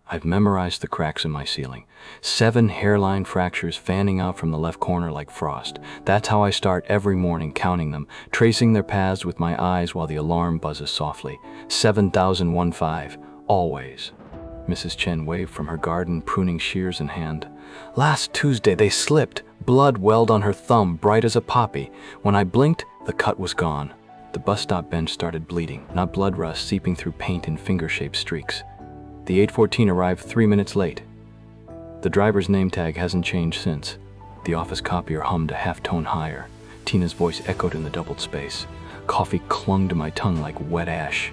I've memorized the cracks in my ceiling. 7 hairline fractures fanning out from the left corner like frost. That's how I start every morning, counting them, tracing their paths with my eyes while the alarm buzzes softly. 7015, always. Mrs. Chen waved from her garden, pruning shears in hand. Last Tuesday they slipped, blood welled on her thumb, bright as a poppy. When I blinked, the cut was gone. The bus stop bench started bleeding, not blood rust seeping through paint in finger-shaped streaks. The 814 arrived 3 minutes late. The driver's name tag hasn't changed since. The office copier hummed a half-tone higher. Tina's voice echoed in the doubled space. Coffee clung to my tongue like wet ash.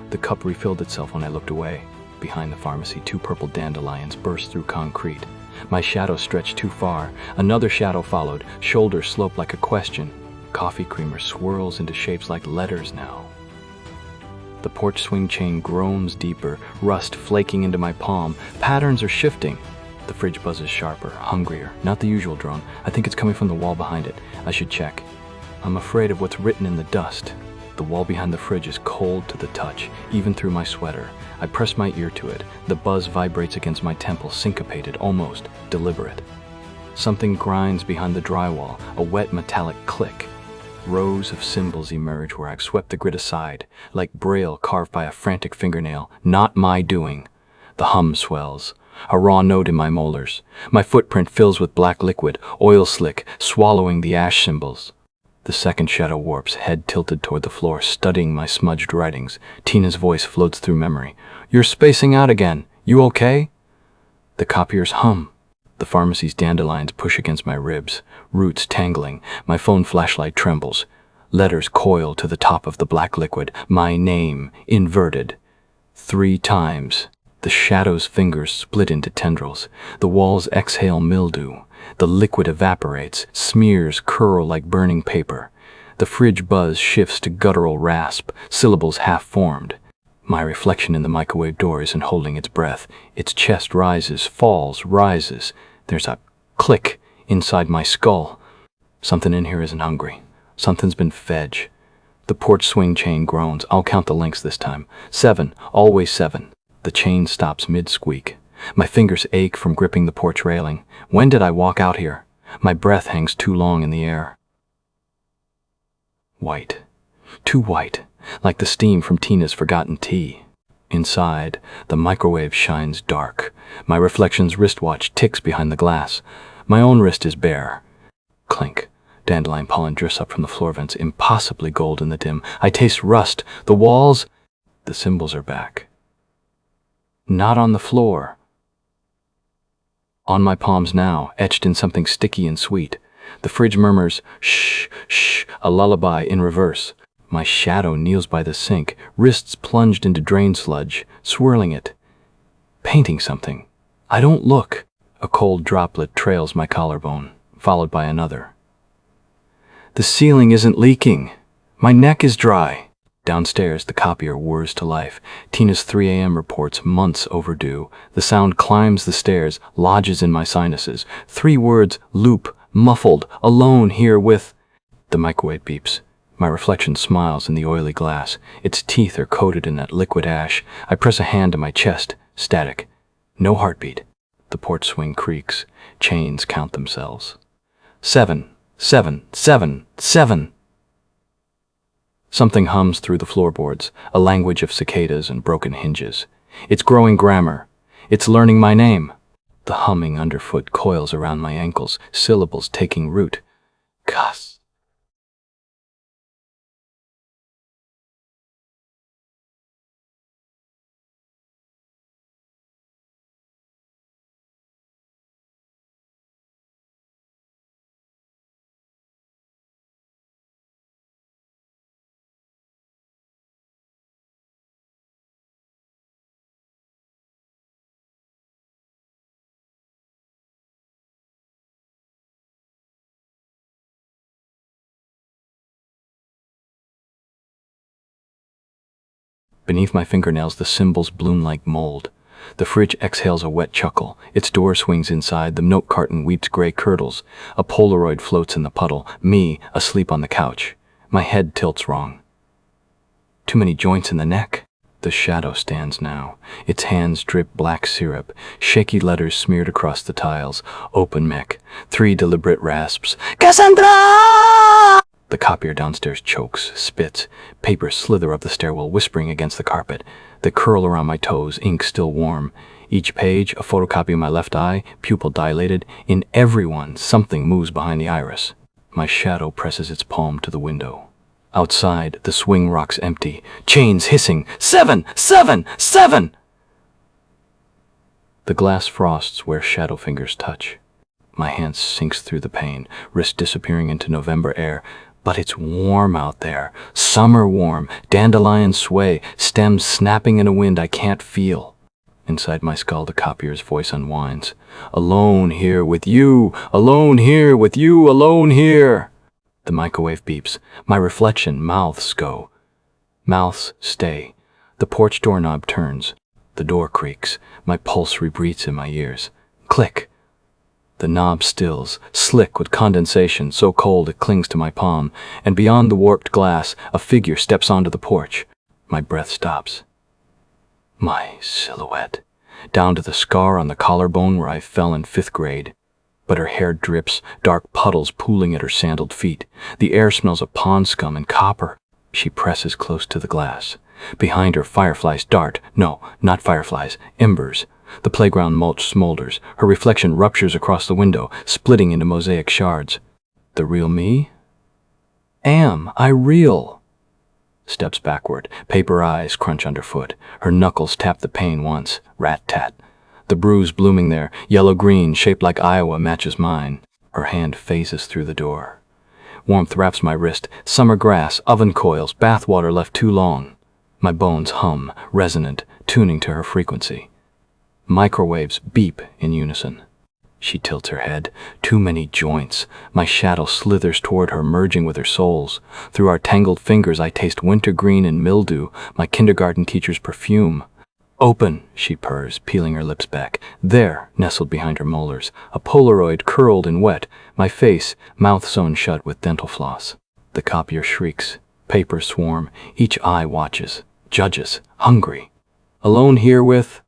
The cup refilled itself when I looked away. Behind the pharmacy, 2 purple dandelions burst through concrete. My shadow stretched too far. Another shadow followed, shoulders sloped like a question. Coffee creamer swirls into shapes like letters now. The porch swing chain groans deeper, rust flaking into my palm. Patterns are shifting. The fridge buzzes sharper, hungrier. Not the usual drone. I think it's coming from the wall behind it. I should check. I'm afraid of what's written in the dust. The wall behind the fridge is cold to the touch, even through my sweater. I press my ear to it. The buzz vibrates against my temple, syncopated, almost deliberate. Something grinds behind the drywall, a wet metallic click. Rows of symbols emerge where I've swept the grid aside, like braille carved by a frantic fingernail. Not my doing. The hum swells, a raw note in my molars. My footprint fills with black liquid, oil slick, swallowing the ash symbols. The second shadow warps, head tilted toward the floor, studying my smudged writings. Tina's voice floats through memory. You're spacing out again. You okay? The copier's hum. The pharmacy's dandelions push against my ribs, roots tangling. My phone flashlight trembles. Letters coil to the top of the black liquid. My name, inverted. 3 times. The shadow's fingers split into tendrils. The walls exhale mildew. The liquid evaporates. Smears curl like burning paper. The fridge buzz shifts to guttural rasp, syllables half-formed. My reflection in the microwave door isn't holding its breath. Its chest rises, falls, rises. There's a click inside my skull. Something in here isn't hungry. Something's been fed. The porch swing chain groans. I'll count the links this time. 7, always 7. The chain stops mid-squeak. My fingers ache from gripping the porch railing. When did I walk out here? My breath hangs too long in the air. White. Too white, like the steam from Tina's forgotten tea. Inside, the microwave shines dark. My reflection's wristwatch ticks behind the glass. My own wrist is bare. Clink. Dandelion pollen drifts up from the floor vents, impossibly gold in the dim. I taste rust. The walls, the symbols are back. Not on the floor. On my palms now, etched in something sticky and sweet. The fridge murmurs, shh, shh, a lullaby in reverse. My shadow kneels by the sink, wrists plunged into drain sludge, swirling it. Painting something. I don't look. A cold droplet trails my collarbone, followed by another. The ceiling isn't leaking. My neck is dry. Downstairs, the copier whirs to life. Tina's 3 a.m. reports months overdue. The sound climbs the stairs, lodges in my sinuses. 3 words, loop, muffled, alone here with... The microwave beeps. My reflection smiles in the oily glass. Its teeth are coated in that liquid ash. I press a hand to my chest. Static. No heartbeat. The porch swing creaks. Chains count themselves. 7, 7, 7, 7. Something hums through the floorboards, a language of cicadas and broken hinges. It's growing grammar. It's learning my name. The humming underfoot coils around my ankles, syllables taking root. Cuss. Beneath my fingernails, the symbols bloom like mold. The fridge exhales a wet chuckle. Its door swings inside. The milk carton weeps gray curdles. A Polaroid floats in the puddle. Me, asleep on the couch. My head tilts wrong. Too many joints in the neck. The shadow stands now. Its hands drip black syrup, shaky letters smeared across the tiles, open mech, 3 deliberate rasps. Cassandra! The copier downstairs chokes, spits, papers slither up the stairwell, whispering against the carpet. They curl around my toes, ink still warm. Each page, a photocopy of my left eye, pupil dilated. In every one, something moves behind the iris. My shadow presses its palm to the window. Outside, the swing rocks empty, chains hissing. 7! 7! 7! The glass frosts where shadow fingers touch. My hand sinks through the pane, wrist disappearing into November air. But it's warm out there, summer warm, dandelions sway, stems snapping in a wind I can't feel. Inside my skull, the copier's voice unwinds. Alone here with you, alone here with you, alone here. The microwave beeps. My reflection, mouths go. Mouths stay. The porch doorknob turns. The door creaks. My pulse rebreathes in my ears. Click. The knob stills, slick with condensation, so cold it clings to my palm, and beyond the warped glass, a figure steps onto the porch. My breath stops. My silhouette, down to the scar on the collarbone where I fell in 5th grade. But her hair drips, dark puddles pooling at her sandaled feet. The air smells of pond scum and copper. She presses close to the glass. Behind her, fireflies dart. No, not fireflies, embers. The playground mulch smolders. Her reflection ruptures across the window, splitting into mosaic shards. The real me? Am I real? Steps backward. Paper eyes crunch underfoot. Her knuckles tap the pane once. Rat-tat. The bruise blooming there, yellow-green, shaped like Iowa, matches mine. Her hand phases through the door. Warmth wraps my wrist. Summer grass, oven coils, bath water left too long. My bones hum, resonant, tuning to her frequency. Microwaves beep in unison. She tilts her head. Too many joints. My shadow slithers toward her, merging with her soles. Through our tangled fingers I taste wintergreen and mildew, my kindergarten teacher's perfume. Open, she purrs, peeling her lips back. There, nestled behind her molars, a Polaroid curled and wet, my face, mouth sewn shut with dental floss. The copier shrieks. Papers swarm. Each eye watches, judges, hungry. Alone here with